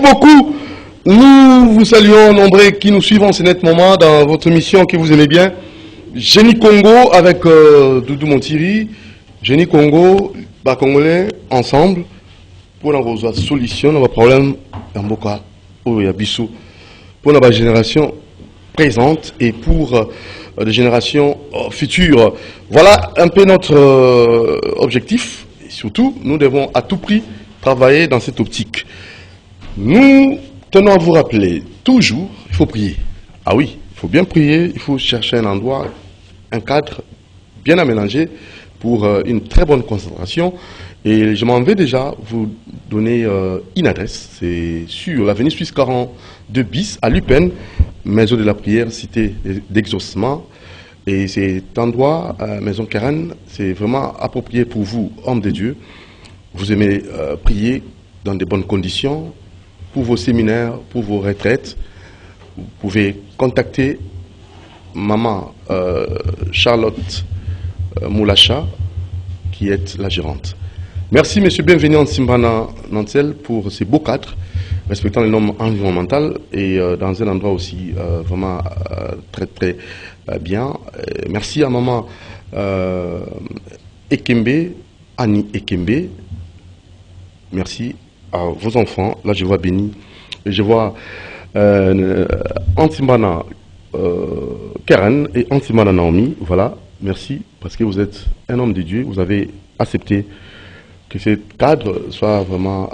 beaucoup. Nous vous saluons, nombreux qui nous suivent en ce net moment dans votre émission que vous aimez bien. Génie Congo avec Doudou Montiri. Génie Congo, bas Congolais, ensemble, pour avoir une solution à nos problèmes dans Boka, où il y a Bissou, pour la génération présente et pour les générations futures. Voilà un peu notre objectif. Et surtout, nous devons à tout prix travailler dans cette optique. Nous tenons à vous rappeler, toujours, il faut prier. Ah oui, il faut bien prier, il faut chercher un endroit, un cadre bien aménagé pour une très bonne concentration. Et je m'en vais déjà vous donner une adresse. C'est sur l'avenue Suisse 42 bis à Lupin, Maison de la Prière, cité d'exaucement. Et cet endroit, Maison Karen, c'est vraiment approprié pour vous, hommes de Dieu. Vous aimez prier dans de bonnes conditions, pour vos séminaires, pour vos retraites. Vous pouvez contacter maman Charlotte Moulacha, qui est la gérante. Merci, monsieur Bienvenu en Simbana Nantel pour ces beaux cadres, respectant les normes environnementales et dans un endroit aussi vraiment très très bien. Merci à maman Ekembe, Annie Ekembe. Merci à vos enfants. Là, je vois Béni. Et je vois Antimana Karen et Antimana Naomi. Voilà. Merci parce que vous êtes un homme de Dieu. Vous avez accepté que ce cadre soit vraiment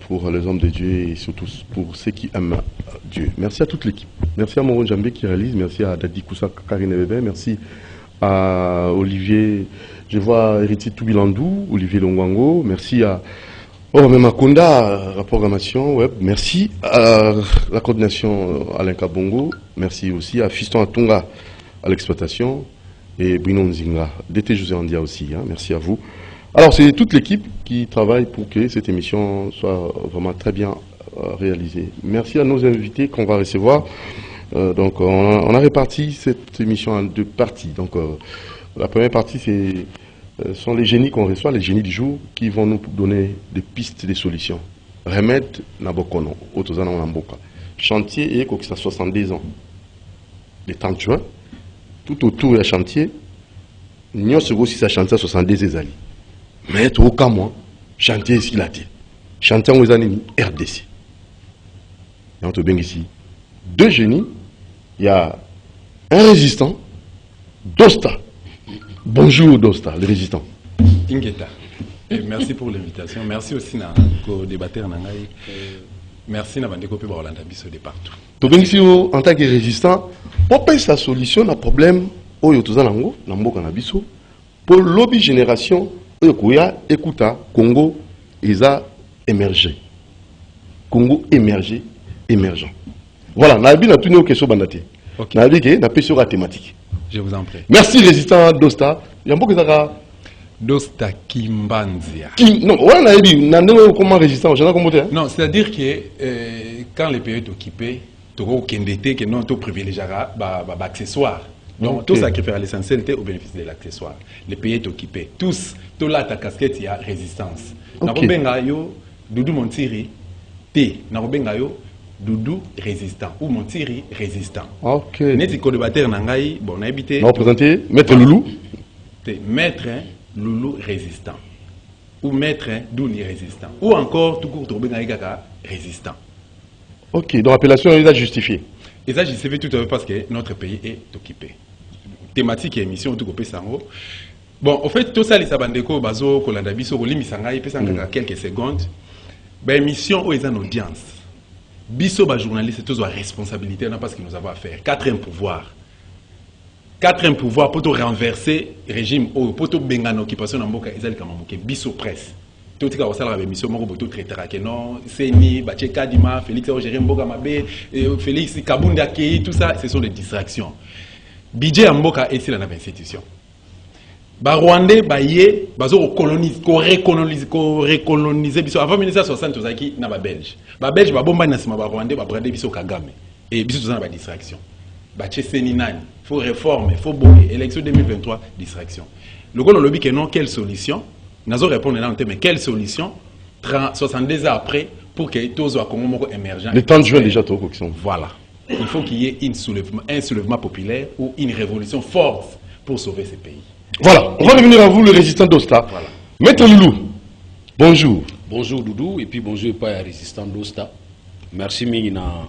pour les hommes de Dieu et surtout pour ceux qui aiment Dieu. Merci à toute l'équipe. Merci à Moron Jambé qui réalise. Merci à Dadi Koussa Karine Bébé. Merci à Olivier. Je vois Héritier Toubilandou, Olivier Longwango. Merci à Makonda, la programmation web. Merci à la coordination Alain Kabongo. Merci aussi à Fiston Atunga à l'exploitation et Bruno Nzinga. DT José Andia aussi. Merci à vous. Alors, c'est toute l'équipe qui travaille pour que cette émission soit vraiment très bien réalisée. Merci à nos invités qu'on va recevoir. Donc, on a réparti cette émission en deux parties. Donc, la première partie, sont les génies qu'on reçoit, les génies du jour, qui vont nous donner des pistes, des solutions. Remède Nabokono, Otozana Namboka. Chantier et ça 70 ans. Le 30 juin, tout autour du chantier, nous avons aussi ça chantier 70 ans. Mais tout cas, moi, chantier ici, là, chantier aux années RDC. Et on te bien ici. Deux génies, il y a un résistant, Dosta. Bonjour Dosta, le résistant. Ingeta. Et merci pour l'invitation. Merci aussi au débatteur Nangaï. Merci à Bandeko Rolanda Bisso de partout. Tu bien ici en tant que résistant, pour payer sa solution à problème au Yotozanango, Namboka Nabiso, pour lobby génération, écouta, Congo, ils a émergé. Congo émergé, émergent. Voilà, Nabi n'a tenu aux questions bandate. Nabi qui n'a pas sur la thématique. Je vous en prie. Merci, résistant Dosta. Il y a beaucoup de Dosta Kimbanzia. Non, on a dit, comment résistant, non, c'est-à-dire que quand le pays est occupé, tu as que non, tu privilégiera accessoire. Donc, tout ça qui fait l'essentiel au bénéfice de l'accessoire. Le pays est occupé. Tous, tout là, ta casquette, il y a résistance. Narobengayo, Doudou Montiri, T. Narobengayo, Doudou résistant ou Montiri résistant. Ok. Neti co-débatteur Nangaï, bon, on a habité. On va présenter Maître Loulou. Maître Loulou résistant. Ou Maître Douli résistant. Ou encore, tout court, résistant. Ok, donc l'appellation est justifiée. Et ça, j'y sais tout à fait parce que notre pays est occupé. Thématique et émission, tout coupé sango. Bon, en fait, tout ça, les sabandeko, bazo, kolandabiso, limisangaï, peut quelques secondes. Ben, émission, où ils ont une audience. Bisso, journaliste, c'est tous la responsabilité parce que nous avons à faire. Quatrième pouvoir. Quatrième pouvoir pour renverser le régime, pour tout bengano occupation dans Mboka, ils ont Bisso presse. Tout ce qui a été émission, tout traitera que non, Seni, Bacheka Dima, Félix Ogéré Mboka Mabé, Félix Kabunda Kei, tout ça, ce sont des distractions. Budget Mboka est ici dans l'institution. Rwandais, Baye, bazo recoloniser biso avant 1960 tozaki na ba Belge. Ba Belge ba bomba na sima ba Rwandais ba brade biso Kagame. Et biso tozana ba distraction. Ba Cheseni nani, faut réforme, faut boyer, élection 2023 distraction. Le gros lobby que non quelle solution? Nazo répondre là mais quelle solution? 72 ans après pour que tous soit Congo émergent. Le 30 juin déjà, tout qui sont. Voilà. Il faut qu'il y ait un soulèvement populaire ou une révolution forte pour sauver ce pays. Voilà, on va revenir à vous, le résistant d'Osta. Voilà. Maître Loulou, bonjour. Bonjour Doudou, et puis bonjour pas résistant d'Osta. Merci Mingina.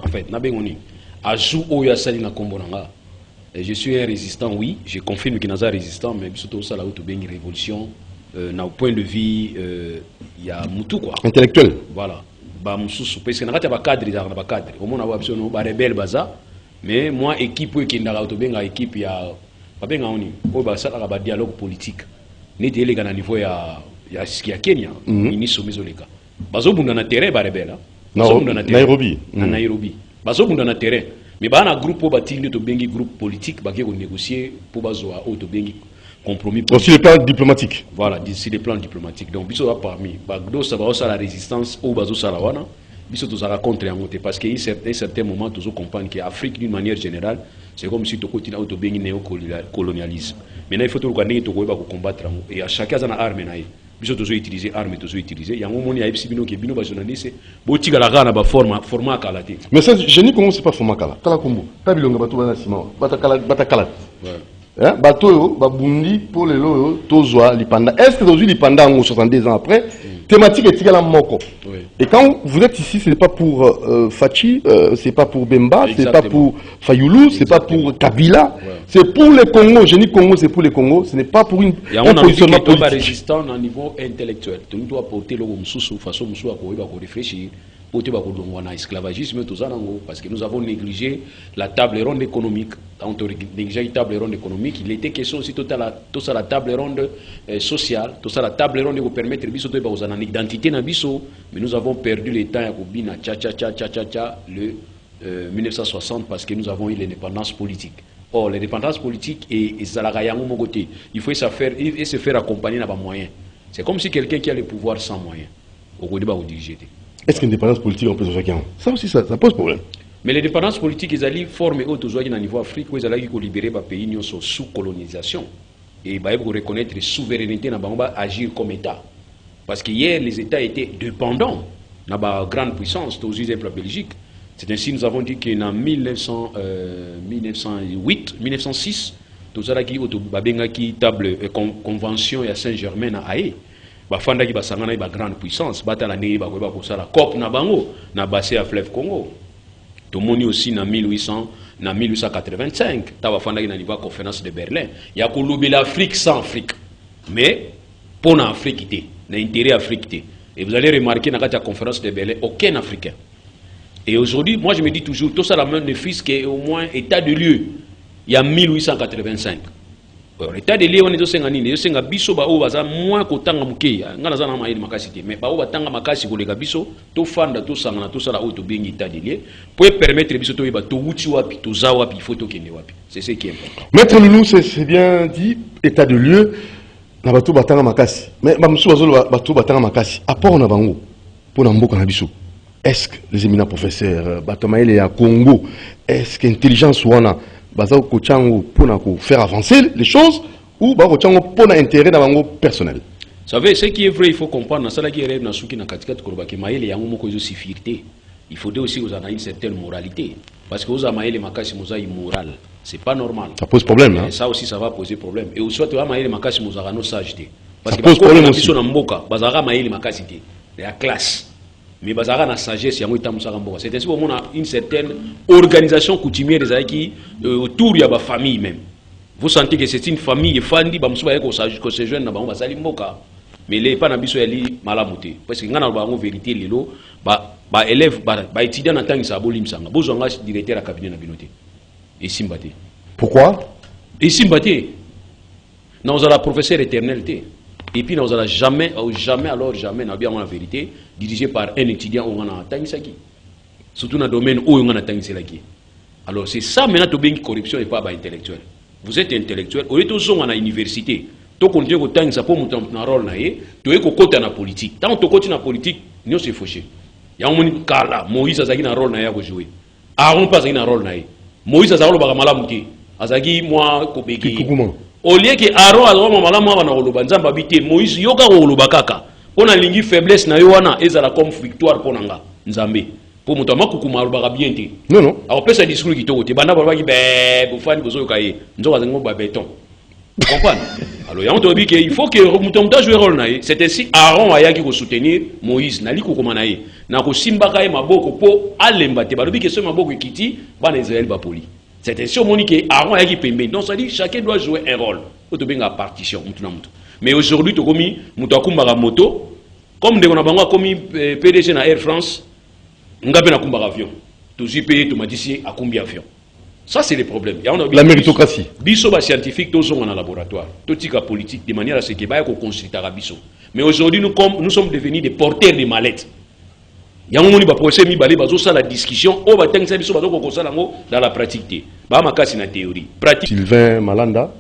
En fait, Nabengoni. Ajou Oya Salina Kombonanga. Je suis un résistant, oui. Je confirme qu'il n'est pas résistant, mais surtout ça, là où tu une révolution. Au point de vue, il y a Moutou quoi. Intellectuel. Voilà. Bah, parce que n'a pas cadre, il y a pas cadre. Au moins, on a absolument pas rebelle baza. Mais moi, équipe qui est dans la équipe, il y a pas bien on y. Dialogue politique. Ni télé à niveau ya Kenya, ministre Mezoleka. Bazo bunda na terrain ba rebelle. Nairobi. Nairobi. Bazo bunda na terrain. Mais bah na groupe ba tindi to bengi groupe politique ba qui négocier pour bazo to bengi compromis. Aussi le plan diplomatique. Voilà, d'ici les plans diplomatiques. Donc biso parmi bagdo ça va la résistance au bazo salawana. Biso to ça contre en monter parce qu'à un certain moment tous comprendre que l'Afrique d'une manière générale, c'est comme si tu continues à bengi néocolonialisme. Maintenant il faut tout regarder to ko combattre et à chacun a une arme naïe. Biso to utiliser arme to utiliser. Ya ngomoni ya ibsibino ke bino ba journaliste botika la gana ba format kalate. Mais ça je n'y comment c'est pas format kala. Kala kombo. Ta bilonga batu bana sima. Bata kala. Hein, bateau, babundi pour les loyaux, tozwa lipanda. Est-ce que aujourd'hui lipanda en 72 ans après, thématique est égale à Moko. Et quand vous êtes ici, ce n'est pas pour Fachi, c'est pas pour Bemba, c'est pas pour Fayoulou, c'est pas pour Kabila, c'est pour les Congo. Je dis Congo, c'est pour les Congo. Ce n'est pas pour un positionnement politique. Résistant au niveau intellectuel. Tu dois porter le moussou façon moussou à réfléchir. Pour esclavagisme, parce que nous avons négligé la table ronde économique. On a négligé la table ronde économique. Il était question aussi de la table ronde sociale, tout ça la table ronde pour permettre une identité na biso, mais nous avons perdu le temps à le 1960 parce que nous avons eu l'indépendance politique. Or l'indépendance politique est côté. Il faut se faire accompagner par moyens. C'est comme si quelqu'un qui a le pouvoir sans moyens. Au diriger. Est-ce qu'une indépendance politique en peut se faire? Ça aussi, ça pose problème. Mais l'indépendance politique, ils allaient former au niveau Afrique, ils allaient libérer les pays sous colonisation. Et ils allaient reconnaître la souveraineté, ils allaient agir comme État. Parce que hier, les États étaient dépendants de la grande puissance, aux exemples la Belgique. C'est ainsi que nous avons dit qu'en 1908, 1906, tout ça qui est table convention à Saint-Germain à Haye. Bafanda qui basangana ba grande puissance batala ne ba ko ça la COP na bango na basé à fleuve Congo to moni aussi na 1885 ta bafanda qui na niveau conférence de Berlin ya ko lobi l'Afrique sans Afrique mais pour l'Afrique na intérêt Afrique et vous allez remarquer dans la conférence de Berlin aucun Africain. Et aujourd'hui moi je me dis toujours tout ça la main de fils qui est au moins état de lieu il y a 1885. L'état de lieu on est au Sénganine, au Sénga biso ba o baza moins kotanga mukeya, ngana za na maïli makasité, mais ba o batanga makasi ko lega biso, to fanda to sangana to sala o to bengi état de lieu, pour permettre biso to yeba to wuti wapi, to za wapi, photo kende wapi. C'est ce qui est important. Maître Loulou, c'est bien dit, état de lieu, na bato batanga makasi. Mais ba musu bazolo bato batanga makasi, apport na bango pour na mboka na biso. Est-ce que les éminents professeurs batamaïle ya Congo, est-ce que intelligence wana Bazao Kochango pour faire avancer les choses ou Bazao Kochango pour intérêt dans le personnel? Vous savez, ce qui est vrai, il faut comprendre, c'est qui est dans Souki Nakatika Korobaki, Maïle y a un mot de fierté. Il faut aussi que vous ayez une certaine moralité. Parce que vous avez Maïle Makasi Mouza immoral. C'est pas normal. Ça pose problème. Hein? Ça aussi, ça va poser problème. Et aussi, vous avez Maïle Makasi Mouza no sageté. Parce que pose problème aussi. Bazara Maïle Makasi, la classe. Mais bazara na sagesse yango itamusaka mboka. C'est ainsi qu'on a une certaine organisation coutumière des aïki autour de la famille même. Vous sentez que c'est une famille fandi ba musuba yako se jeune na bango basali mboka. Mais les pas na biso yali malamuté parce que ngana ba ngo vérité lelo ba élève ba étudiant na tangi sa bolimsanga. Bozonga directeur à cabinet na binoté. Et simbaté. Pourquoi? Et simbaté. Nous avons la professeur éternalité. Et puis nous allons jamais, n'a bien la vérité, dirigé par un étudiant où on a tangisaki. Surtout dans le domaine où on a tangisaki. Alors c'est ça maintenant to bien corruption et pas intellectuel. Vous êtes intellectuel, au lieu de à la université, to continuer ko tangisa pour monter dans rôle na yé, to eko kota na politique. Tant to continue na politique, nous c'est fauché. Ya on kala Moïse azaki na rôle na ya ko jouer. Aaron pas azaki na rôle na yé. Moïse azaki ba malamu te. Azaki moi ko beki. Au lieu que Aaron a droit à malamu wana oloba nzamba bité Moïse yoka oloba kaka On a lingi faiblesse na yoana ezala comme victoire pour nanga nzambe pour muto makukuma ba bien te non alors pesa discours qui to te bana ba ki be bu fani bozo kaye nzo ka ngo ba béton vous comprenez alors ya on te dit que il faut que muto muta jouer rôle na ye c'est ainsi Aaron aya ki ko soutenir Moïse nali ko komana ye na ko simba kaye maboko po alemba te ba lobi que ce maboko kiti bana Israël ba poli c'est ainsi on dit que Aaron aya ki pembe donc ça dit chacun doit jouer un rôle au to benga partition mutu na mutu. Mais aujourd'hui, tu as commis Moutakumba moto, comme de Gonabanga commis PDG na Air France, on a bien un avion. Tu as payé, tu m'as dit à combien d'avions. Ça, c'est le problème. La méritocratie. Biso ba scientifique, tous sont en laboratoire. Tout est politique, de manière à ce qu'il y ait qu'on consulte à Biso. Mais aujourd'hui, nous sommes devenus des porteurs de mallettes. Il y a un moment où il y a la discussion, dans la pratique. C'est la théorie. Sylvain Malanda.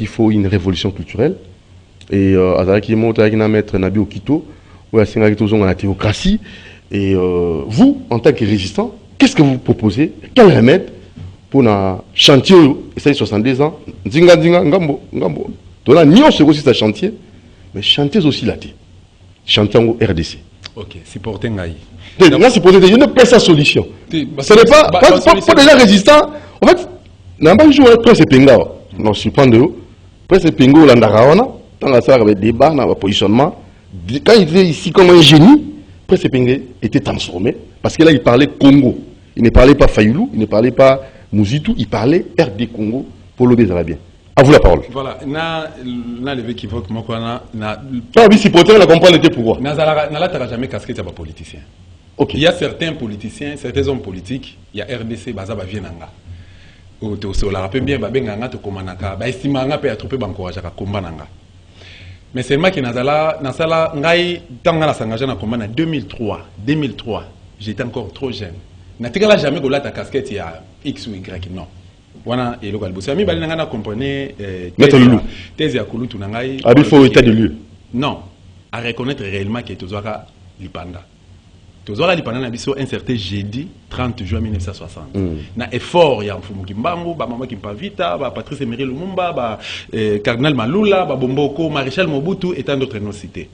Il faut une révolution culturelle et avec maître Nabi Okito ou la théocratie et vous en tant que résistant qu'est-ce que vous proposez, quel remède pour un chantier et 70 ans zinga ngambo donc ni on se aussi ce chantier mais chantier aussi là chantier en RDC. OK, supporter ngai là c'est pour dire il n'y a pas sa solution ce n'est pas déjà résistant en fait n'a pas joué après c'est pinga. Non, je prends de haut. Après, c'est Pingo Landarawana. Dans la salle, avec des débats, dans le positionnement. Quand il était ici comme un génie, après, c'est Pingo était transformé. Parce que là, il parlait Congo. Il ne parlait pas Fayoulou, il ne parlait pas Mouzitou, il parlait RD Congo pour l'eau des Arabiens. À vous la parole. Voilà. Na levé qui vote, moi, na. Ah oui, si pourtant, on a compris le pourquoi. Na la jamais casquette à pas politicien. Ok. Il y a certains politiciens, certains hommes politiques, il y a RDC, Bazaba Vienanga. Sur la rappelle bien, Babenganga, to Komanaka, Baistimanga, peut être Bankoraja, Kombananga. Mais c'est moi qui Nazala, Ngai, Tangana Sangaja, en 2003, j'étais encore trop jeune. Natigala jamais de la casquette, il y a X ou Y, non. Wana et local bossami, Balinanga comprenait, thèse à Kulu Tunangai. Ah, il faut état de lieu. Non, à reconnaître réellement qu'il y a Tozora Lipanda. Tozora Lipanda n'a un certain jeudi 30 juin 1960. Na effort ya Mfumu Kimbangu, ba Mama Kimpavita, ba Patrice Emery Lumumba, ba Cardinal Malula, ba Bomboko, Maréchal Mobutu et tant d'autres noms cités.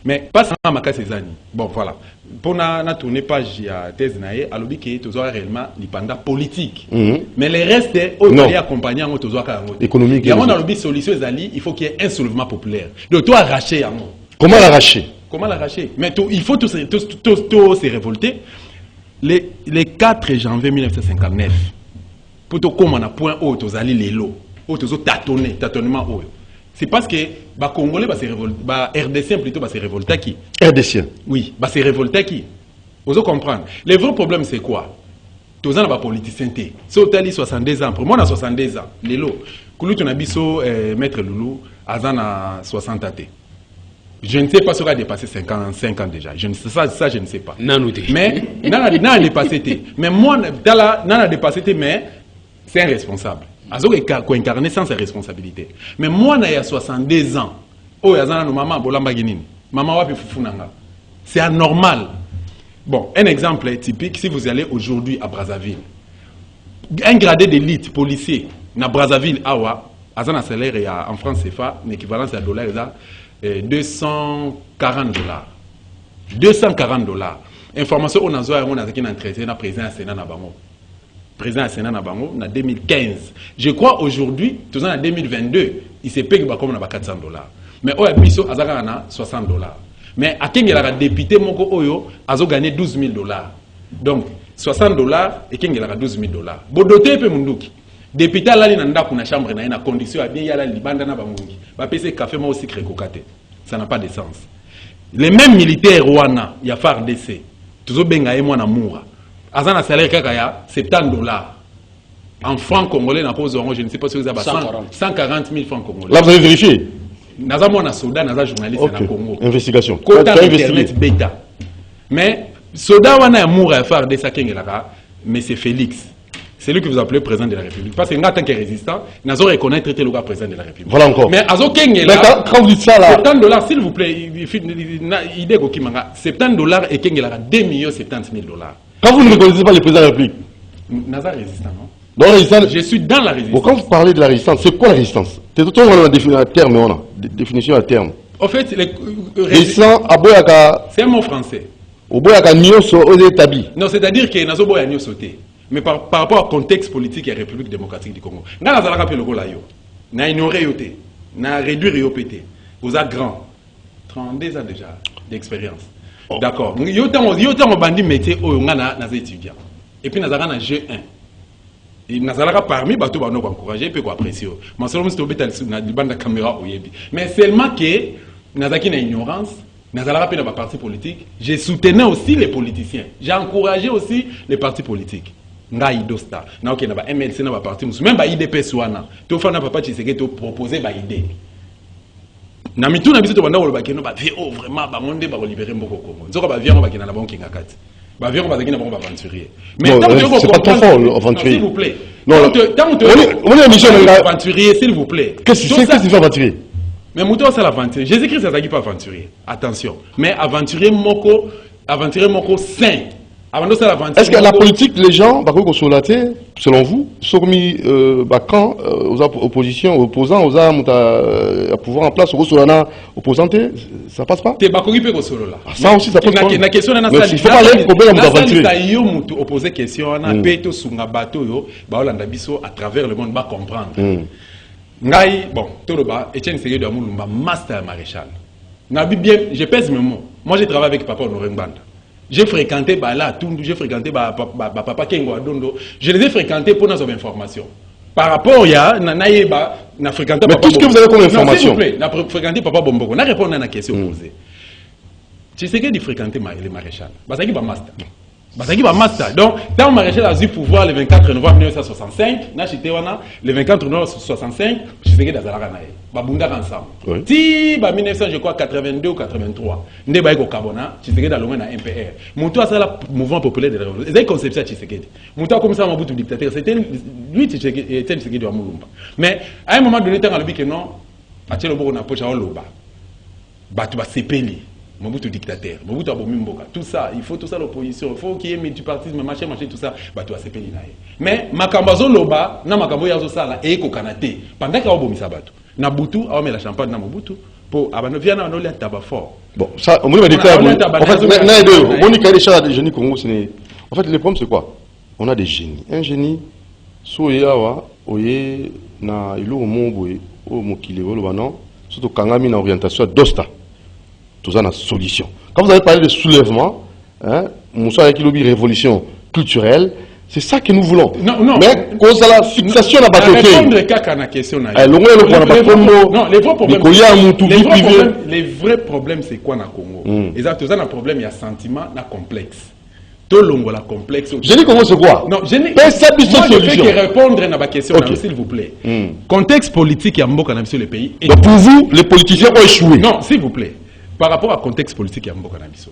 Mais pas seulement Maka Cézani. Bon voilà. Pour na tourner page ya thèse nae, alobi ke Tozora réellement Lipanda politique. Mais les restes au aller accompagner en Tozora économique. Et on a lobby solution ezali, il faut qu'il y ait un soulèvement populaire. Donc toi arracher en Comment l'arracher? Comment l'arracher? Mais il faut tous se révolter. Les 4 janvier 1959, pour tout comme on a point haut aux alliés les lots, aux tâtonnement haut. C'est parce que les Congolais se révoltent, les RDC plutôt se révolter qui? RDC. Oui, se révolter qui? Vous comprenez? Le vrai problème c'est quoi? Tous les politiciens, si vous avez 62 ans, pour moi on a 62 ans, les lots, Koulou Tunabiso, Maître Loulou, Azan a 60 ans. Je ne sais pas si on a dépassé 55 ans déjà. Je ne sais ça, je ne sais pas. Mais, n'a dépassé. Mais moi, n'a dépassé, mais c'est un responsable. Azo ko incarner sans ses responsabilités. Mais moi, il y a 62 ans. Oh, il y a maman bolamba ginini. Maman wapi fufunanga. C'est anormal. Bon, un exemple typique, si vous allez aujourd'hui à Brazzaville, un gradé d'élite policier, na Brazzaville, awa, azana salaire en France CFA, l'équivalence à dollar, $240. $240. Information on a besoin on a qui entretien na président Sénat na bango. Président Sénat na bango na 2015. Je crois aujourd'hui, tout en 2022, il s'est payé comme na $400. Mais au biso azaka na $60. Mais à Kengela député moko oyo azo gagné $12,000. Donc $60 et Kengela $12,000. Bodoté pe munduki. Député là na ndako na chambre na ina condition bien yala libanda na bangungi. Ba pese café mo aussi crécocate. Ça n'a pas de sens. Les mêmes militaires rwanda ya FARDC. Tuzo benga e mwana moura. Azana salaire kaka ya $70. En francs congolais na pose je ne sais pas si vous avez 140 000 francs congolais. Là vous avez vérifié. Naza mwana soda naza journaliste na Congo. Investigation. Kota internet bêta. Mais soda wana ya moura ya FARDC kengelaka mais c'est Félix. C'est lui que vous appelez président de la République. Parce que en tant que résistant, nous allons reconnaître le gars président de la République. Voilà encore. Mais quand vous dites ça là, $70, s'il vous plaît, idée Gokimanga, $70 et Kengela 2 70 000 $. Quand vous ne reconnaissez pas le président de la République, Naza résistant, non? Dans la résistance, je suis dans la résistance. Bon, quand vous parlez de la résistance, c'est quoi la résistance? C'est tout on a un terme, on a définition à terme. En fait, résistant à Boyaka. C'est un mot français. Au Boyaka Nyoso aux établis. Non, c'est-à-dire que Nazo Boya Nyoso sauté. Mais par rapport au contexte politique et République démocratique du Congo, nous avons rappelé le Gola yo. Nous avons ignoré yoté. Nous avons réduit yoté. Vous êtes grand. 32 ans déjà d'expérience. Oh. D'accord. Yotan on bandi métier au ngana nas étudiants. Et puis nous avons un G1. Et nous avons parmi bateau nous encourager et puis apprécier. Mais seulement si vous êtes dans la bande de caméra au Yebi. Mais seulement que nous avons une ignorance. Nous avons rappelé dans parti politique. J'ai soutenu aussi les politiciens. J'ai encouragé aussi les partis politiques. Nga idosta na ok na ba MLC na ba parti musu même ba IDPS wana to fana papa Tshisekedi to proposer ba idée na mitu na biso to banda ba keno ba vie oh vraiment ba monde ba libérer mboko Congo nzoka ba vie ba kena na banki ngakati ba vie ba zakina ba aventurier mais tant que c'est pas ton fort aventurier s'il vous plaît non tant que on est mission aventurier s'il vous plaît qu'est-ce que c'est aventurier mais muto c'est l'aventurier Jésus-Christ ça qui pas aventurier attention mais aventurier moko saint. Est-ce que la politique, les gens, selon vous, sont mis quand aux oppositions, aux opposants, aux armes, à pouvoir en place, aux opposants, ça passe pas? Ça aussi, ça pose problème. Il ne faut pas aller problème d'aventure. Opposer question, à travers le monde, va comprendre. Bon, Etienne Tshisekedi Amulumba, master maréchal. Je pèse mes mots. Moi, j'ai travaillé avec Papa Honoré Mbanda. J'ai fréquenté là, j'ai fréquenté Papa Kengo Adondo. Je les ai fréquentés pour nos informations. Par rapport à na fréquenté mais Papa tout ce que vous avez comme information. S'il vous plaît, na fréquenté Papa Bomboko. On a répondu à la question posée. Tu sais qu'il fréquenter les maréchals. Parce qu'il va master. Parce qu'il va master. Donc, dans le maréchal a eu pouvoir le 24 novembre 1965, le 24 novembre 1965, je sais qu'il y a des Babunda ensemble. Si, 1900, je crois, 82 ou 83, nous avons Kabona, Tshisekedi a l'homme na MPR. Moutou a ça le mouvement populaire de la révolution. C'est une conception Tshisekedi. Moutou a comme ça, Mobutu dictateur. C'était lui, Tshisekedi wa Mulumba. Mais à un moment donné, il y a un que non, à Tchelo Boko na pocha Loba. Batu ba sepeli. Mobutu dictateur, Mobutu Abomimboka, tout ça, il faut tout ça l'opposition, il faut qu'il y ait multipartisme, machin, tout ça, bah tu vas se payer. Mais Makambazo Loba, na Makambo Yazo Sala, et Kokanate, pendant qu'il y a Obomisa Batu, na Boutou, a mis la champagne na Mobutu, pour Abanoviana, on a un tabac fort. Bon, ça, on m'a dit que, en fait, Monica Richard, des génies Congo, en fait, le problème c'est quoi? On a des génies. Un génie, Soyawa, Oye, na Ilo Momboé, O Mokile, Olobano, surtout Kangami na orientation d'Osta. Tout ça, une solution. Quand vous avez parlé de soulèvement, Moussa avec lobby révolution culturelle, c'est ça que nous voulons. Non. Mais cause de la fixation à bateau. Les vrais problèmes, c'est quoi dans le Congo? Exactement, un problème, il y a sentiment, il y a complexe. Tout le monde a complexe. Je dis comment c'est quoi? Non, je n'ai pas que répondre à ma question, s'il vous plaît. Contexte politique, il y a beaucoup dans le pays. Donc pour vous, les politiciens ont échoué. Non, s'il vous plaît. Par rapport au contexte politique,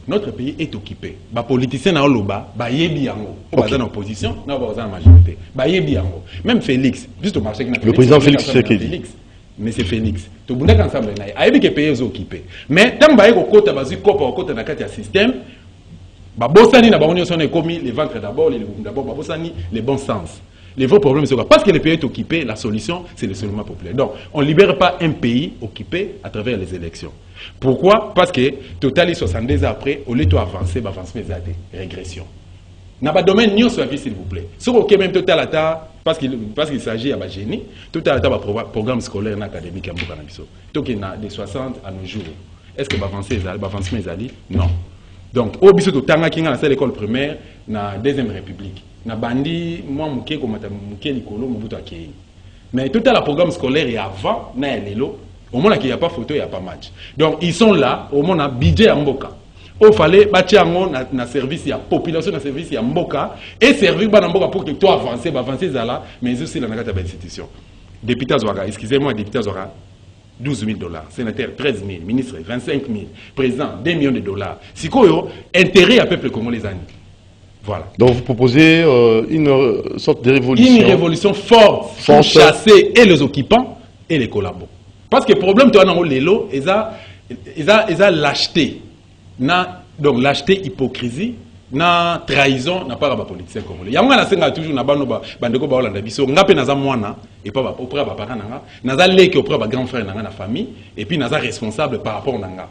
notre pays est occupé. Les politiciens sont là, ils sont en opposition, ils sont en majorité. Même Félix, juste au marché, le président Félix Tshisekedi. Mais c'est Félix. Tout le monde est ensemble. Il y a des pays occupés. Mais tant que vous avez un système, les ventres d'abord, les bons sens. Les vrais problèmes, c'est quoi? Parce que le pays est occupé, la solution, c'est le seulement populaire. Donc, on ne libère pas un pays occupé à travers les élections. Pourquoi? Parce que, total, 72 ans après, au lieu d'avancer, régression. Dans le domaine, nous sommes s'il vous plaît. Si vous avez même total, parce qu'il s'agit de génie, total, programme scolaire académique, donc il y a des 60 à nos jours. Est-ce que avancer non. Donc, au biso to tanga kinga na l'école primaire, na deuxième république. Na bandi, moi, mouké comme mouké likolo, mobutu akei. Mais tout à la programme scolaire et avant, na lelo, au moins qu'il n'y a pas photo, il n'y a pas match. Donc, ils sont là, au moins, na budget à Mboka. Il fallait bâtir na service, il y a population, na service, il y a Mboka, et servir à Mboka pour que toi avancer, là, mais aussi la nagata institution. Député Zouara, excusez-moi, député Zouara. $12 000, sénateur 13 000, ministre 25 000, président 2 millions de dollars. Si quoi intérêt à peuple congolais, Voilà. Donc vous proposez une sorte de révolution. Une révolution forte pour chasser et les occupants et les collabos. Parce que le problème, tu as dans l'élo, ils ont lâcheté. Donc lâcheté, hypocrisie, na trahison, n'a pas la politique congolais. Il y a toujours na bandeko ba Hollande biso, ngape naza mwana et pas auprès ba parents nanga, naza leki auprès ba grand frère nanga na famille et puis naza responsable par rapport nanga.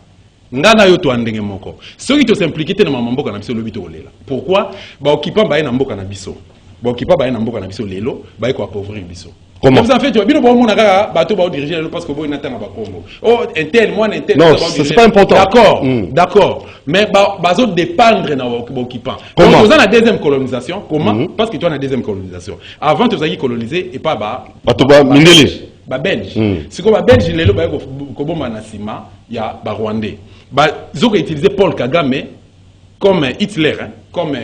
Ngana yo to andenge moko. Ceux qui te s'impliquent dans mamboka na biso lobi to lela. Pourquoi? Ba occupant ba na mboka na biso. Ba occupant ba na mboka na biso lelo, ba ko appauvrir biso. Comment? Vous en fait, bino ba mona kaka bato ba diriger parce que bo inatanga ba Congo. Oh, intel, moi intel. Non, c'est pas important. D'accord, d'accord. Mais bazo dépendre na ba occupant. Comment? Donc, vous avez la deuxième colonisation. Comment? Parce que tu as la deuxième colonisation. Avant, tu as colonisé et pas ba Mindele. Ba Belge. Si ko ba Belge lelo ba ko bomba na sima, ya ba Rwandais. Ba zoko utiliser Paul Kagame comme Hitler, hein, comme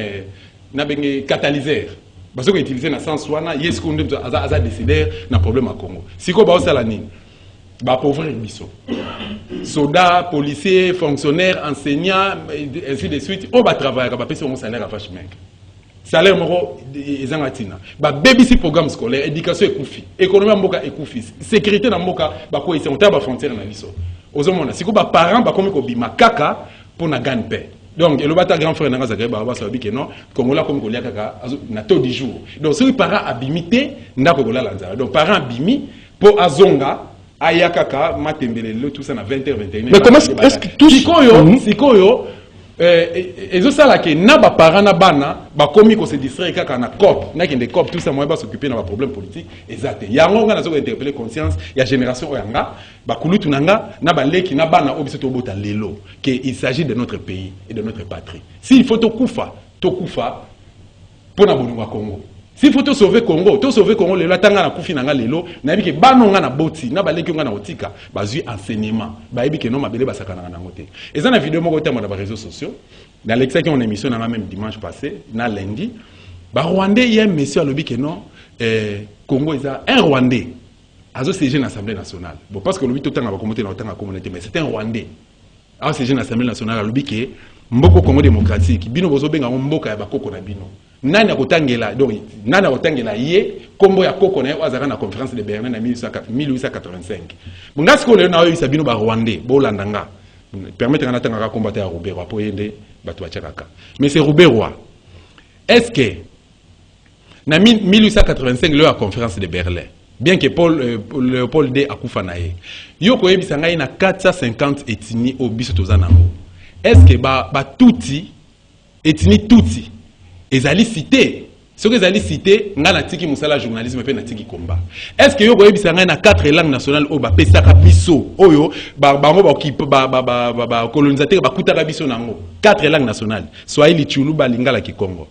catalyseur. Parce que utiliser na sens wana yes ko ndem aza décider na problème à Congo. Siko ba osala nini? Ba pauvrir biso. Soldats, policiers, fonctionnaires, enseignants, ainsi de suite, on va travailler ba pesa mon salaire à vache mec. Salaire moko ezangatina. Ba baby si programme scolaire, éducation ekufi, économie mboka ekufi, sécurité na mboka ba ko ici on ta ba frontière na biso. Ozomona siko ba parents ba komi ko bima kaka pour na gagne paix. Donc, le bata grand frère n'a pas dit que non, Congola comme Golia kaka na taux du jour. Donc, si les parents abimité, n'a pas Gola lanzara. Donc, parents abimi pour azonga, ayakaka, matembele, tout ça na 20h 21h. Mais comment est-ce que tout sikoyo, et ça là que na ba parents na bana, ba komi ko se distraire kaka na cop, na kende cop tout ça moi ba s'occuper na ba problème politique, exact. Ya ngonga na zo interpeller conscience, ya génération oyanga, ba kulutu nanga, na ba leki na bana obiso to bota lelo, que il s'agit de notre pays et de notre patrie. S'il faut to kufa pour na bolingo Congo. S'il faut te sauver Congo le latanga na kufi nanga lelo, na bi ke banonga na boti, na ba leki nga na otika, ba zui enseignement, ba bi ke no mabele ba sakana na ngote. Et ça na vidéo moko tamo na ba réseaux sociaux. Dans l'extrait qu'on émission dans la même dimanche passé, na lundi, ba Rwandais il y a un monsieur à l'obi que non Congo est un Rwandais. Azo siégé dans l'Assemblée nationale. Bon parce que l'obi tout temps va commenter dans la communauté mais c'est un Rwandais. Azo siégé dans l'Assemblée nationale à l'obi que mboko Congo démocratique, bino bozo benga mboka ya bakoko na bino. Nani akotangela donc nani akotangela ye kombo ya koko na yo azaka na conférence de Berlin en 1885. Bunga siko le na yo isabino ba Rwandais, bo landanga. Permettre à Nathan à combattre à Roubaix pour aider Batouachaka. Mais c'est Roubaix roi. Est-ce que, en 1885, lors de la conférence de Berlin, bien que Léopold D. Akufanaye, Yoko Ebisanga na 450 ethnies au Bissotozanango. Est-ce que touti, ethnie touti, ils allaient citer, ce qu'ils allaient citer, ngana tiki musala journalisme et natiki combat. Est-ce que Yoko Ebisanga na 4 langues nationales au Pesaka Bisso, Oyo, colonisateur, Kutaka Bisso nango, 4 langues nationales, Swahili, Chuluba, Lingala, Kikongo.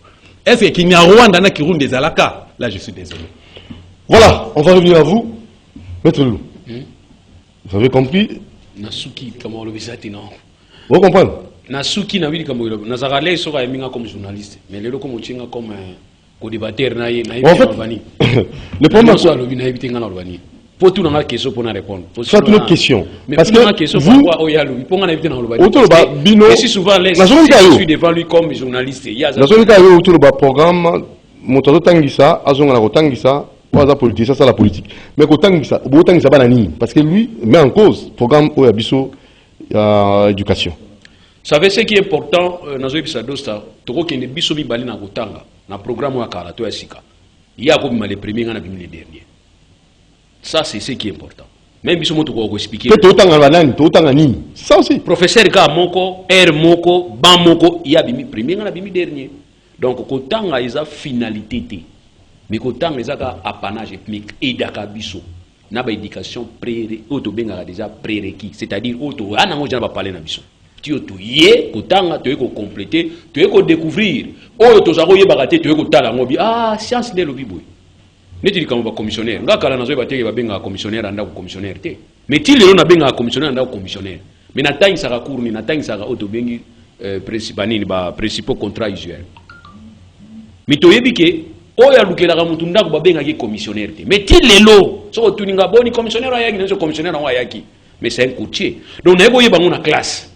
Est-ce qu'il y a Rwanda na Kirundi des Alaka? Là, je suis désolé. Voilà, on va revenir à vous. Maître Lou. Vous avez compris? Nasuki, comment le visate, non? Vous comprenez? Nasuki, Navili, comme le Nazarale sera éminent comme journaliste, mais le comme Chinga comme co-débatteur, en fait, le problème c'est que pour tout le question pour répondre. C'est une question. Parce que vous, et si souvent les je suis devant lui comme journaliste, il y a un programme, moto tangisa, azonga na tangisa, pas la politique, ça c'est la politique. Mais ko tangisa, bo tangisa banani parce que lui met en cause programme Oyabiso éducation. Vous savez ce qui est important dans ce Bisadosta, toko kende biso mi bali na kotanga na programme ya karato ya sika. Il y a comme les premiers na bimi les derniers. Ça, c'est ce qui est important. Même si je vais expliquer. C'est ça aussi. Professeur Ka Moko, R Moko, Ban Moko, il y a bimi premier, il y a bimi dernier. Donc, quand il y a finalité, mais quand il y a apanage ethnique, et d'aka biso, il y a éducation déjà prérequis. C'est-à-dire, il y a pas parler na biso. Tu es quand tu es compléter, tu es découvrir. Oh, tu es ah, science de l'obiboui. N'est-ce pas commissionnaire? Nga kala nazo bateke ba benga commissionnaire anda ko commissionnaire te. Mais ti lelo na benga commissionnaire anda ko commissionnaire. Mais na tangi saka cour ni na tangi saka auto bengi principal ni ba principal contrat usuel. Mais to yebike o ya lukela ka mutu ndako ba benga ki commissionnaire te. Mais ti lelo so tuninga boni commissionnaire ayaki na so commissionnaire wa ayaki. Mais c'est un coutier. Donc na yebo yeba ngona classe.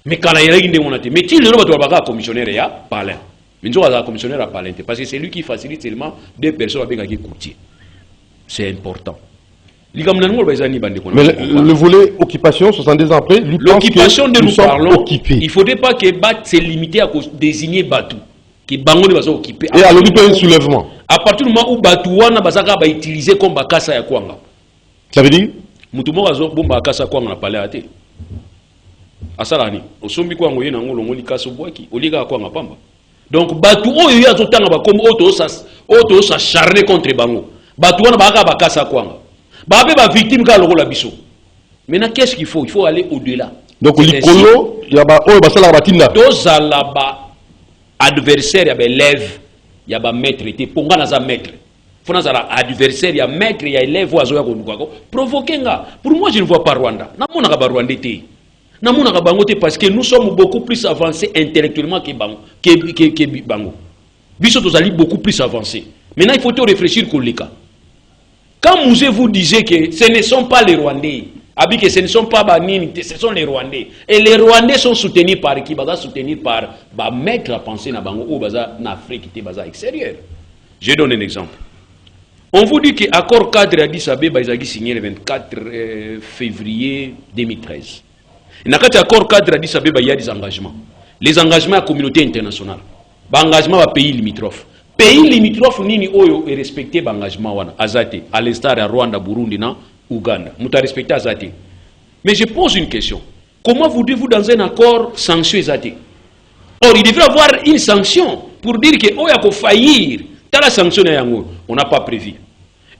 Mais kala yelaki ndengona te. Mais ti lelo bato ba ka commissionnaire ya parler. Mais nous avons un commissionnaire à Palente, parce que c'est lui qui facilite seulement des personnes avec qui courtier. C'est important. Mais le volet occupation, 70 ans après, l'occupation de nous parlons, occupés. Il ne faudrait pas que Bat se limite à désigner Batou. Que Bango ne va occupé. Et à l'autre un soulèvement. À partir du moment où Batouana va utiliser comme Bakasa ya Kwanga. Ça veut dire Mutumo Azo Bomba Bakasa Kwanga na palais à te. Asalani. Osombi Kwango Yena Ngolo Likaso Boaki. Oliga Kwanga Pamba. Donc Batou Oyo Yazotanga comme Auto sa charné contre Bango. Batouana Baka Bakasa Kwanga. Babé va victime ka lokola biso. Maintenant qu'est-ce qu'il faut? Il faut aller au-delà. Donc l'icolo, il y a ba oh ba sala batinda. Toza là-bas adversaire, il y a élève, il y a maître, il y a maître. Il y a adversaire, il y a maître, il y a élève, il y a provoquer. Pour moi, je ne vois pas Rwanda. Je ne vois pas Rwanda. Parce que nous sommes beaucoup plus avancés intellectuellement que Bango. Nous sommes beaucoup plus avancés. Maintenant, il faut te réfléchir pour les cas. Quand Mouzé vous disait que ce ne sont pas les Rwandais, que ce ne sont pas Banini, ce sont les Rwandais. Et les Rwandais sont soutenus par qui? Soutenus par maître à penser dans Bango ou en Afrique qui est extérieur. Je donne un exemple. On vous dit que l'accord cadre Addis Abeba a signé le 24 février 2013. Dans l'accord cadre Addis Abeba, il y a des engagements. Les engagements à la communauté internationale. L'engagement à pays limitrophes. Pays limitrophes nini oyo est respecté l'engagement wana azate à l'instar de Rwanda, Burundi, na Ouganda. Nous avons respecté azate. Mais je pose une question. Comment voulez-vous dans un accord sanction azate? Or il devrait y avoir une sanction pour dire que oyo a faillir. Dans la sanction on n'a pas prévu.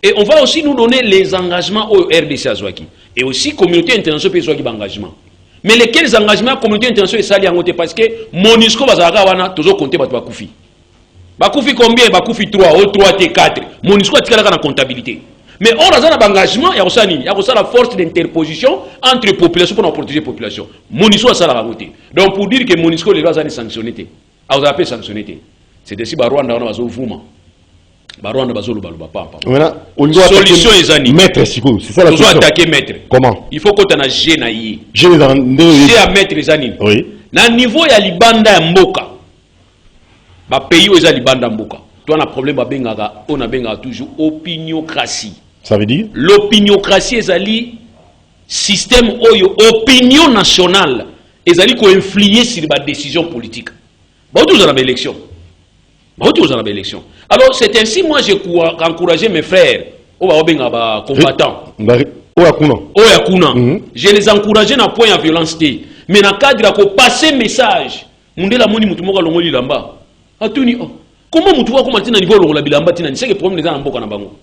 Et on va aussi nous donner les engagements au RDC Azwaki. Et aussi communauté internationale peut avoir engagement. Mais lesquels engagements communauté internationale est sali parce que MONUSCO va wana toujours compter batwa koufi. Bakoufi combien? Bakoufi 3, 3 T 4. MONUSCO a tiré la comptabilité. Mais on a un engagement, il y a la force d'interposition entre les populations pour protéger la population. MONUSCO a ça la voté. Donc pour dire que MONUSCO les gens sanctionné, on a sanctionné. C'est de si Rwanda on a besoin Rwanda bazolo baluba papa. Solution est maître Siko, c'est ça la solution. Attaquer maître. Comment? Il faut qu'on ait génaï. J'ai à maître les années. Oui. Na niveau ya libanda mboka. Ba pays aux libanda mboka. Toi on a problème on a toujours opiniocratie. Ça veut dire l'opiniocratie est système oyo opinion nationale ezali ko influer sur la décision politique. Ba tous dans l'élection. Alors c'est ainsi moi j'ai encouragé mes frères combattants. Je les encourageais dans point de violence. Mais dans le cadre de passer message, comment vous pouvez commenter à niveau de bilamba tina c'est que problème les amboka na bango.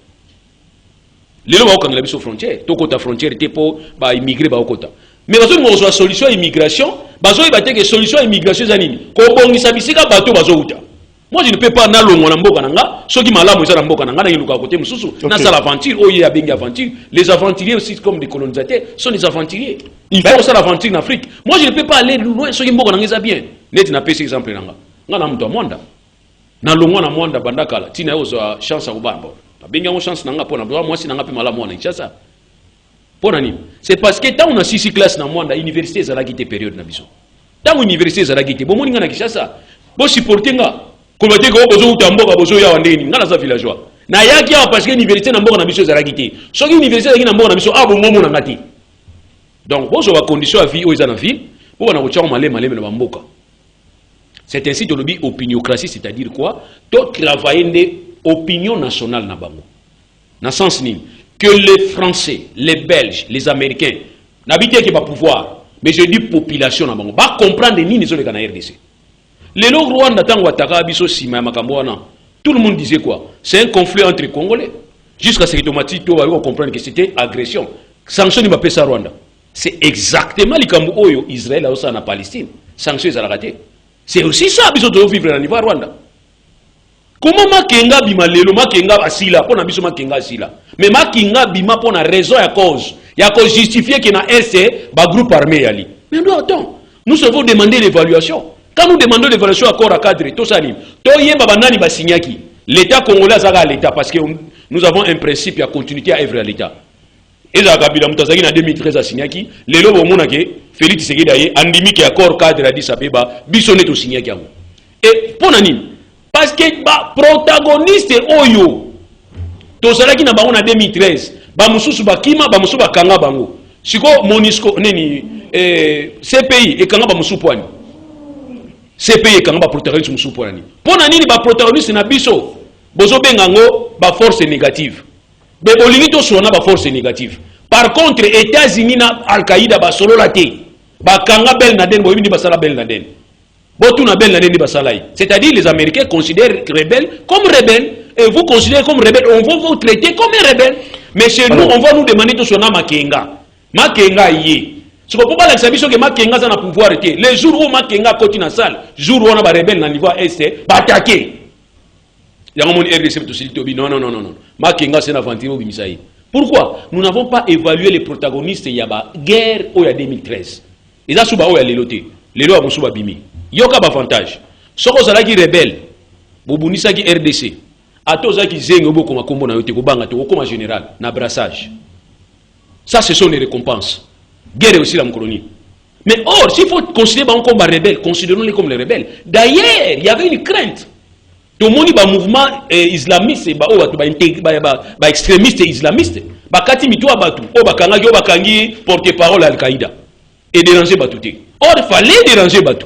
Les gens qui ont la frontière, la frontière était pour immigrer ba okota. Mais parce que nous avons solution immigration, bazo ibate que solution immigration zanini. Ko bongisa bisika bato bazo uta. Moi je ne peux pas nalongo na mboka nanga, soki malamu eza na mboka nanga na yiluka côté mususu, na ça l'aventure, oye ya bengi aventure. Les aventuriers aussi comme des colonisateurs sont des aventuriers. Il faut ça l'aventure en Afrique. Moi je ne peux pas aller loin soki mboka nanga eza bien. Net na pesi exemple nanga. Ngana mtu mwanda. Na longwa na mwanda bandakala, tina yo za chance ya ubamba. Bengi ngo chance nanga pona, moi si nanga pe malamu wana Kinshasa. Pona nini? C'est parce que tant on a 6 classes na mwanda, université za la gite période na biso. Tant université za la gite, bo moninga na Kinshasa. Bo supporter nga comme tu as besoin de mboka bozo ya wandeni ngala za villageois na yaki ya parce que université na mboka na biso za gite so université na mboka na biso abo momo na ngati donc bozo ba condition à vie o za na ville bo na kocha malema na mboka. C'est ainsi de l'obi opiniocratie, c'est-à-dire quoi? To travailler des opinions nationales na bango na sens ni que les Français, les Belges, les Américains n'habitent qui pas pouvoir, mais je dis population na bango ba comprendre ni les na RDC. Les logs Rwanda tango ataka biso sima makambo wana. Tout le monde disait quoi? C'est un conflit entre Congolais. Jusqu'à ce que Tomatito va comprendre que c'était agression. Sanction ni bapesa Rwanda. C'est exactement likambo oyo Israël a aussi en Palestine. Sanction ils a raté. C'est aussi ça biso de vivre dans niveau Rwanda. Comment makenga bima lelo makenga asila pona biso makenga asila. Mais makenga bima pona raison ya cause. Ya cause justifier que na RC ba groupe armé yali. Mais non attends, nous devons demander l'évaluation. Quand nous demandons l'évaluation à corps à cadre, tout ça, l'État congolais a l'État parce que nous avons un principe de continuité à œuvrer à l'État. Et ça en 2013 à Signaki, les lois au monde Félix Tshisekedi andimi qui accord cadre à Addis Abeba, bisonné au Signaki. Et pour nani, parce que ba protagoniste oyo tozalaki na bango na 2013 ba mususu bakima ba mususu bakanga bango siko Monisco neni CPI ekanga ba mususu pwani CPI ekanga ba protagoniste mususu pwani pona nini ba protagoniste na biso bozo bengango ba force négative be bolingi to sona ba force négative. Par contre États-Unis na Al-Qaïda ba solo la té ba kanga bel naden bo yindi basala bel naden botu na bel naden ni basalai, c'est-à-dire les Américains considèrent rebelles comme rebelles et vous considérez comme rebelle, on va vous traiter comme un rebelle. Mais chez nous, on va nous demander tout son nom Makenga. Makenga yé. Ce qu'on peut pas l'expliquer que Makenga ça n'a pouvoir été. Les jours où Makenga continue dans la salle, jour où on a des rebelles dans le niveau est, va attaquer. Il y a un monde RDC tout de suite. Non. Makenga c'est une aventure au Bimisaï. Pourquoi? Nous n'avons pas évalué les protagonistes. Il y a une guerre où il y a 2013. Et là, il y a les lotés. Les lois sont bimi. Il y a un avantage. Ce qu'on a dit rebelle, Bobunisa qui RDC. Atoza qui zengo boko makombo na yote ko banga to comme général na brassage. Ça ce sont les récompenses. Guerre aussi la colonie. Mais or s'il faut considérer bango comme rebelles, considérons-les comme les rebelles. D'ailleurs, il y avait une crainte. Tout le monde ba mouvement islamiste ba o ba extrémiste islamiste. Ba kati mitwa batu o bakanga yo bakangi porte-parole Al-Qaïda et déranger batuté. Or il fallait déranger batu.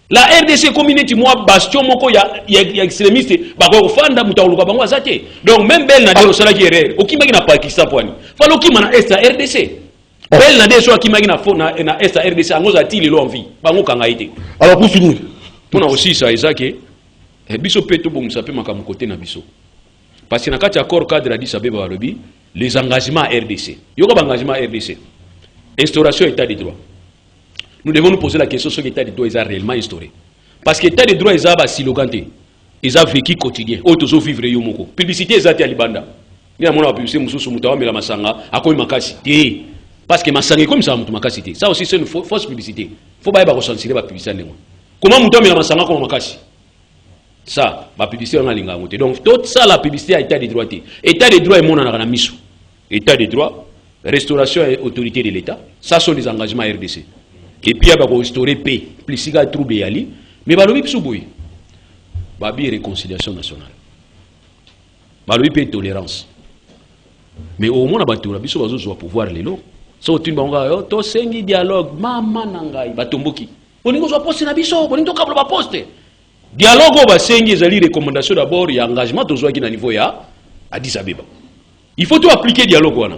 La RDC community moi bastion moko ya extrémiste ba ko fanda mutauluka bango azate. Donc même belle na de osala ki erreur. Okimaki na Pakistan poani. Falo ki mana est RDC. Belle na de so akimaki na fona na est RDC angoza ti lelo envie. Bango kanga ite. Alors pour finir, on a aussi ça ezake biso peto bon ça peut makamu côté na biso. Parce que na kati accord cadre a dit ça beba lobi les engagements RDC. Yoko ba engagement RDC. Instauration état de droit. Nous devons nous poser la question sur l'état de droit est réellement instauré. Parce que l'état de droit est un siloganté. Ils ont vécu quotidien. Autos vivre yomoko. Publicité est à Libanda. Il y a mon publicité mususu mutawa mela masanga akoy makasi. Parce que masanga comme ça mutu makasi. Ça aussi c'est une fausse publicité. Faut pas y avoir censurer la publicité ndemo. Comment mutawa mela masanga comme makasi? Ça, la publicité on a linga ngote. Donc tout ça la publicité à état de droit. État de droit est mon na misu. État de droit, restauration et autorité de l'État. Ça sont les engagements RDC. Et puis, il y a restaurer paix, plus il y a trouvé ali, mais il y a une réconciliation nationale. Il y a une tolérance. Mais au moins, il y a un pouvoir. Si tu as un dialogue, maman nangai, batomboki. On ne peut pas poster na biso, on ne peut pas poster. Dialogue, on va signer des recommandations d'abord, il y a un engagement à niveau ya Addis Abeba. Il faut tout appliquer le dialogue.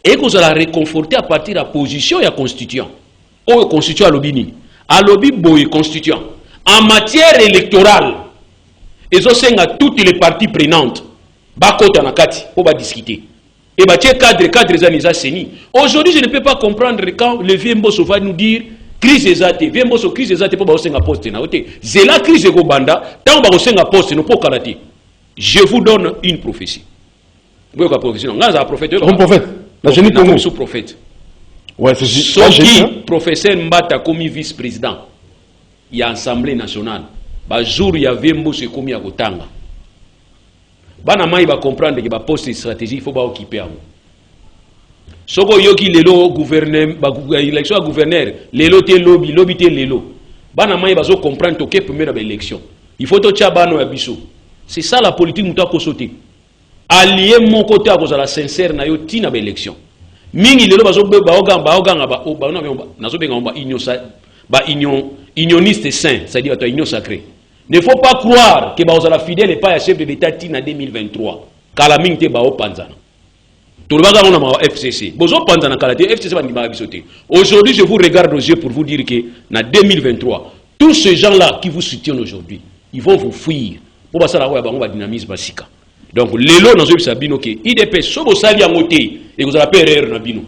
Et qu'on va la réconforter à partir de la position et constituant. Au constituant à l'obini, à l'obi boy constituant. En matière électorale, ils ont à toutes les parties prenantes. Bakota nakati pour discuter. Et bah cadre anisa seni. Aujourd'hui, je ne peux pas comprendre quand le vieux Mbosso va nous dire crise exate, vieux Mbosso crise exate pour baosenga poste na ote. C'est la crise go banda, tant baosenga poste no pour kalaté. Je vous donne une prophétie. Vous voyez quoi prophétie? Non, là, un prophète. Un prophète. La génie Congo. Prophète. Ouais, c'est Soki, professeur Mbata comme vice-président, il y a Assemblée nationale. Bah jour il y avait Mbosso comme à Gotanga. Banama il va comprendre que ba poste stratégie il faut pas occuper. Soko yoki lelo gouverneur, ba élection à gouverneur, lelo te lobby te lelo. Banama il va comprendre que première élection. Il faut to tchabano ya biso. C'est ça la politique muta ko sauter. Allié mon côté à cause de la sincère na yo tina ba élection. Mingi lelo unioniste saint, c'est-à-dire union sacrée. Ne faut pas croire que baoza la fidèle et pas chef de l'État tina 2023. Kala mingi te bao panzana. Tolobaga on a ma FCC. Bozo panzana kala te FCC ba ndima bisoté. Aujourd'hui, je vous regarde aux yeux pour vous dire que na 2023, tous ces gens-là qui vous soutiennent aujourd'hui, ils vont vous fuir. Pour ça la wa ba dynamisme basika. Donc, l'élo dans ce sabino que IDP sobo sali amoté et vous allez erreur na bino.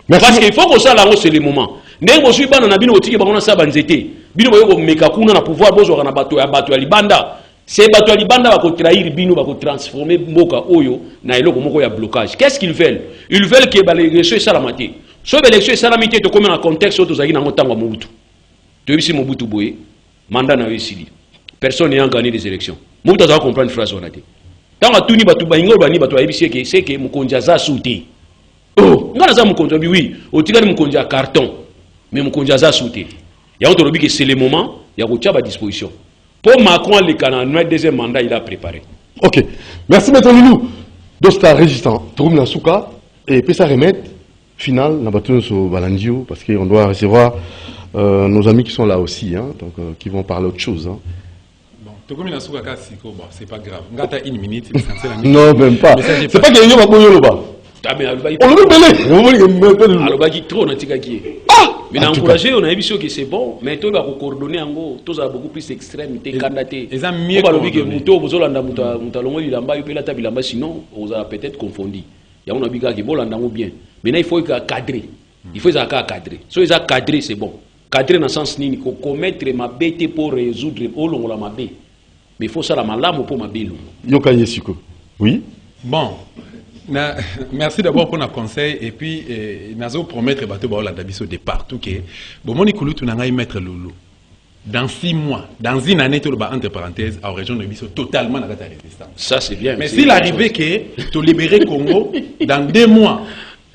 Parce qu'il faut que ça là c'est le moment. Ndenge mo suiba na bino otiki bango na saba nzete. Bino boyo ko meka kuna na pouvoir bozo kana bato ya libanda. C'est bato ya libanda ba ko trahir bino ba ko transformer mboka oyo na eloko moko ya blocage. Qu'est-ce qu'ils veulent? Ils veulent que ba l'élection salamate. So ba l'élection salamate to comme un contexte auto zaki na ngotangwa Mobutu. To bisi Mobutu boye mandat na yesili. Personne n'a gagné des élections. Mobutu doit comprendre phrase onate. Tant que tout ni batu baingo bani batu abisi que c'est que mukonja za souté. Oh, ngana za mukonja bi oui, o tigani mukonja carton, mais mukonja za souté. Ya on te lobi que c'est le moment, ya ko tchaba disposition. Pour Macron, le Canada, notre deuxième mandat, il a préparé. Ok. Merci, Maître Lilou. Dosta résistant. Touroum Nasuka. Et puis ça remet final, n'a pas sur Balandio, parce qu'on doit recevoir nos amis qui sont là aussi, hein, donc qui vont parler autre chose. Hein. Bon, Touroum Nasuka, c'est pas grave. On a une minute. Non, même pas. C'est pas qu'il y a un peu de Ah, mais on le dit trop, on a dit mais on a encouragé, on a vu que c'est bon, mais tout va coordonner en gros, tout ça beaucoup plus extrême, t'es candidaté. Ils ont mieux coordonné. Sinon, on a peut-être confondu. Il y a un abiga qui est bien. Maintenant, il faut cadrer. Il faut cadrer. Si ils ont cadré, c'est bon. Cadrer dans le sens ni commettre ma bête pour résoudre ma bête. Mais il faut ça la malame pour ma bête. Yoka Yesiko. Oui. Bon. Merci d'abord pour notre conseil et puis nous promettre bateau la dabiso de partout que bon mon ikulu tu n'as mettre loulou dans 6 mois dans une année tout le bas entre parenthèses à région de Bisso totalement dans la résistance. Ça c'est bien. Mais s'il arrivait que tu libérer Congo dans 2 mois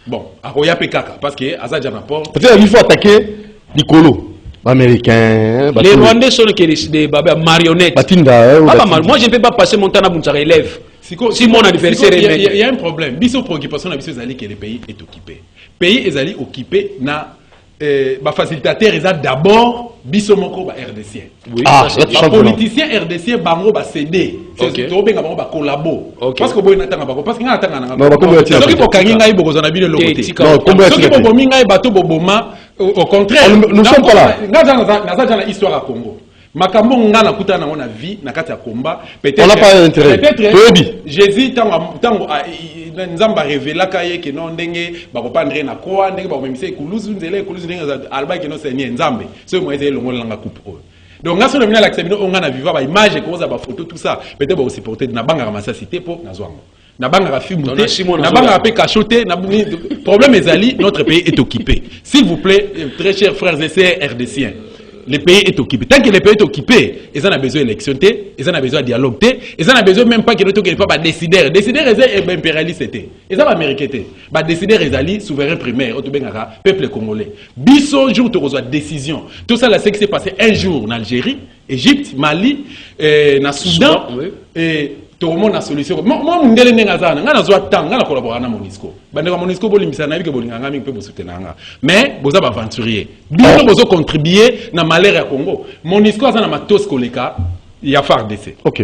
bon à Roya Pekaka parce que à ça j'ai rapport peut-être il faut attaquer Nicolo américain. Les Rwandais sont des marionnettes. Moi je ne peux pas passer mon temps à mon élève. Si mon anniversaire est il y a un problème. Biso préoccupation na biso zali que le pays est occupé. Pays est allé occupé na facilitateur est d'abord biso moko ba RDC. Oui, les politiciens RDC bango ba CD. C'est to benga bango ba collabo. Parce que boy natanga bango parce que nga natanga na. Non, comme tu as dit ko kangi ngai boko zana bile lokote. Non, comme tu as dit ko bomi ngai bato boboma au contraire. Nous sommes pas là. Nga za histoire à Congo. Makambo ngana kuta na ona vie na kati ya combat peut-être on n'a pas intérêt peut-être Jésus tango nzamba révéla kaye que non ndenge ba kopandre na kwa ndenge ba komemisa ikuluzu ndenge alba que non seigneur nzambe so mo ezeli longo langa coupe donc ngaso na mina la xamino on ngana viva ba image ko za ba photo tout ça peut-être ba supporter na banga ramasa cité pour na zwango na banga film na banga pe cachoter na problème ezali notre pays est occupé s'il vous plaît très chers frères et sœurs RDCiens. Le pays est occupé. Tant que le pays est occupé, ils en ont besoin d'élection, ils en ont besoin de dialogue, ils en ont besoin même pas que notre pays pas décider. Décider est impérialiste. Ils ont américain. Bah décider est souverain primaire, au peuple congolais. Biso jour tu reçois décision. Tout ça là c'est qui s'est passé un jour en Algérie, Égypte, Mali, na Soudan et tout le monde a solution. Moi ngele ngazana, ngana zo tang, ngana collaborer na Monisco. Bande ka Monisco bolimisa na bi ke bolinganga mi pe bo soutenir nga. Mais boza ba aventurier. Bino bozo contribuer na malheur ya Congo. Monisco azana matos koleka ya FARDC. OK.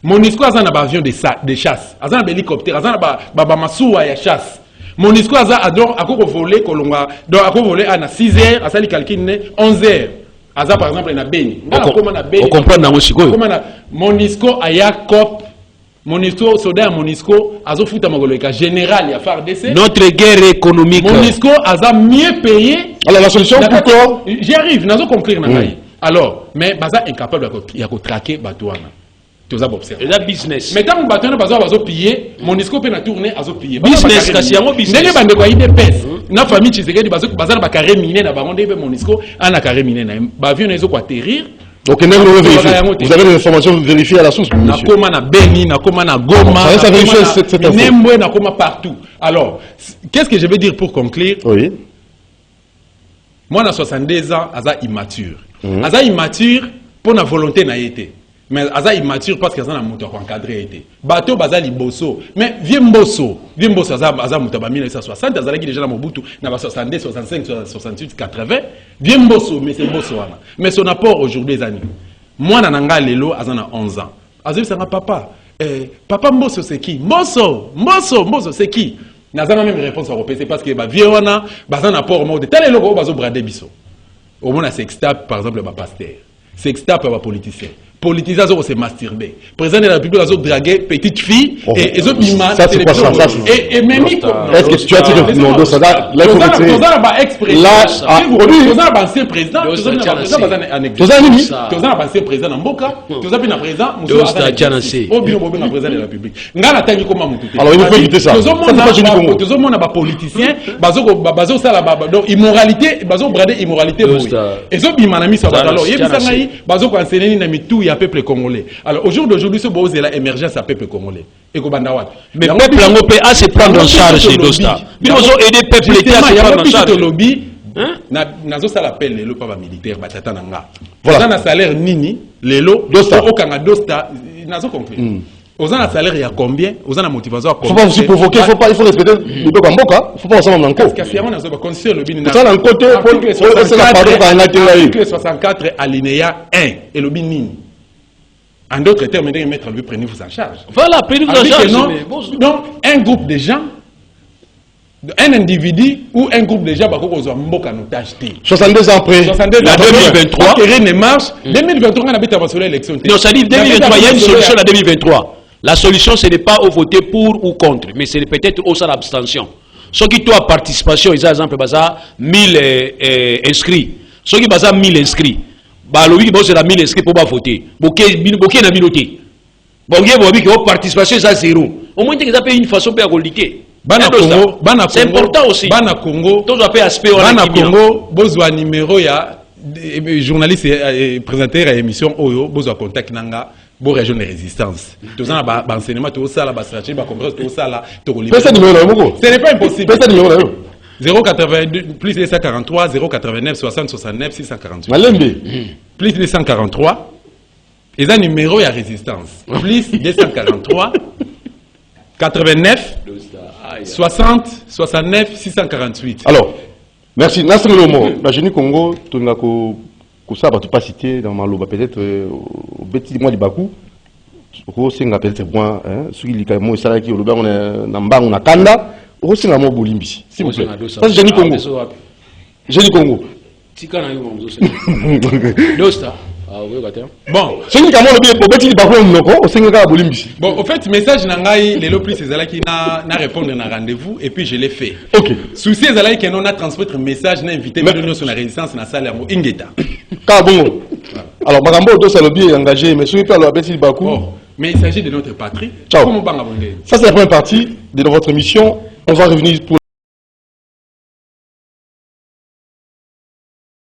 Monisco azana ba avion de chasse, azana ba hélicoptère, azana ba masuwa ya chasse. Monisco azana ador akoko voler kolonga, donc akoko voler à 6h, asali calcul 11h. Aza par exemple na Beni. On comprend na Monisco. Monisco aya cop Monisco, soldat Monisco, azo futa magoloka général ya FARDC. Notre guerre économique. Monisco a mieux payé. Alors la solution pourquoi? J'y arrive, nazo conclure na ngai. Alors, mais baza incapable ya ko traquer batouana. Tu as observé. La business. Mais tant que batouana bazo piller, Monisco peut na tourner azo piller. Business kasi yango business. Ndenge bande ko ide pes. Na famille Tshisekedi bazo na ba carré minier na bango ndebe Monisco, ana carré minier na ba avion na zo ko atterrir. Donc, vous avez des informations vérifiées à la source, monsieur. Nakoma na Beni, nakoma na Goma, ça vérifie cette info. Nembwe, nakoma partout. Alors, qu'est-ce que je veux dire pour conclure? Oui. Moi, à 62 ans, aza immature. Aza immature pour la volonté na été. Mais aza immature parce que aza na muto encadré été. Bateau baza liboso. Mais vieux mboso aza muto ba 1960, aza qui déjà na Mobutu na ba 62, 65, 68, 80. Vieux mboso, mais c'est mboso wana. Mais son apport aujourd'hui est moi nananga lelo aza na 11 ans. Aza sanga papa. Papa mboso c'est qui? Mboso c'est qui? Naza même réponse à repéter parce que ba vieux wana baza na apport mode. Tel lelo bazo brader biso. Au moins na sextape par exemple ba pasteur. Sextape ba politicien. Politisés se masturber. Président de la République a dragué petite fille et les autres mimas. Ça c'est quoi ça? Et même est-ce que tu as dit non de ça là il faut retirer. Là vous avez ancien président. Vous avez ancien président en Mboka. Vous avez un président. Vous avez un président de la République. Ngana tangi comme mutu. Alors il faut éviter ça. Tout le monde a politicien. Bazo ça là donc immoralité. Bazo brader immoralité. Et zo bimanami ça va alors. Yebisa ngai bazo ko enseigner na mitu ya peuple congolais. Alors, au jour d'aujourd'hui, ce beau c'est l'émergence à peuple congolais. Et mais le peuple congolais a se prendre en charge, Dosta. Nous avons aidé le peuple à se prendre en charge. Lobby, nazo ça l'appel lelo pas militaire batata nanga. Voilà. Dans un salaire nini lelo Dosta. au kanga dosta nazo compris. Aux ans salaire il y a combien? Aux ans motivation à Faut pas aussi provoquer, il faut respecter le peuple en boka, faut pas ensemble en co. Parce que nazo ba constitution le bin. Ça dans côté article 64 alinéa 1 et le bin nini. En d'autres termes, mettre lui prenez-vous en charge. Voilà, prenez-vous en charge. Donc un groupe de gens, un individu ou un groupe de gens bah qu'on a mboka en otage. 62 ans après. 62 la 2023. Rien ne marche. 2023 on a habité sur l'élection. Non, ça dit 2023 il y a une solution à 2023. La solution, ce n'est pas au voter pour ou contre, mais c'est peut-être au sein l'abstention. Ceux qui ont participation, ils ont exemple 1000 inscrits. Ceux qui ont 1000 inscrits, bah le c'est la 1000 inscrits pour pas voter. Boké na miloté. Boké boké participation ça zéro. Au moins ils appellent une façon pour agoliter. C'est important aussi. Bana Congo. Tous appellent aspect Bana Congo, besoin numéro ya journaliste et présentateur à émission Oyo, besoin contact nanga. Bon région de résistance. Tout ça, enseignement, tout ça, la stratégie, tout ça, tout ça. Ce n'est pas impossible. 082 plus 243 089 60 69 648. Plus 243. Et un numéro et à résistance. Plus 243 89 60 69 648. Alors, merci. Nasser Lomo, la Génie Congo, tu n'as ça va pas citer dans Maloba peut-être au petit mois du Bakou. C'est un peut-être point celui qui a moi ça qui au on est dans bang on a kanda au c'est un mot bolimbi s'il vous plaît. Ça c'est Génie Congo. Génie Congo. Tika na yo Dosta. Ah oui batem. Bon, c'est une caméra bien au petit Bakou on noko au c'est un bolimbi. Bon, au fait message nangai les plus c'est là qui n'a répondre na rendez-vous et puis je l'ai fait. OK. Souci c'est là qui on a transmettre message n'a invité mais sur la résistance na salle à Ingeta. Kabongo. Alors Magambo Dosa le bien engagé mais celui qui a le petit Bakou. Mais il s'agit de notre patrie. Ciao. Ça c'est la première partie de votre émission. On va revenir pour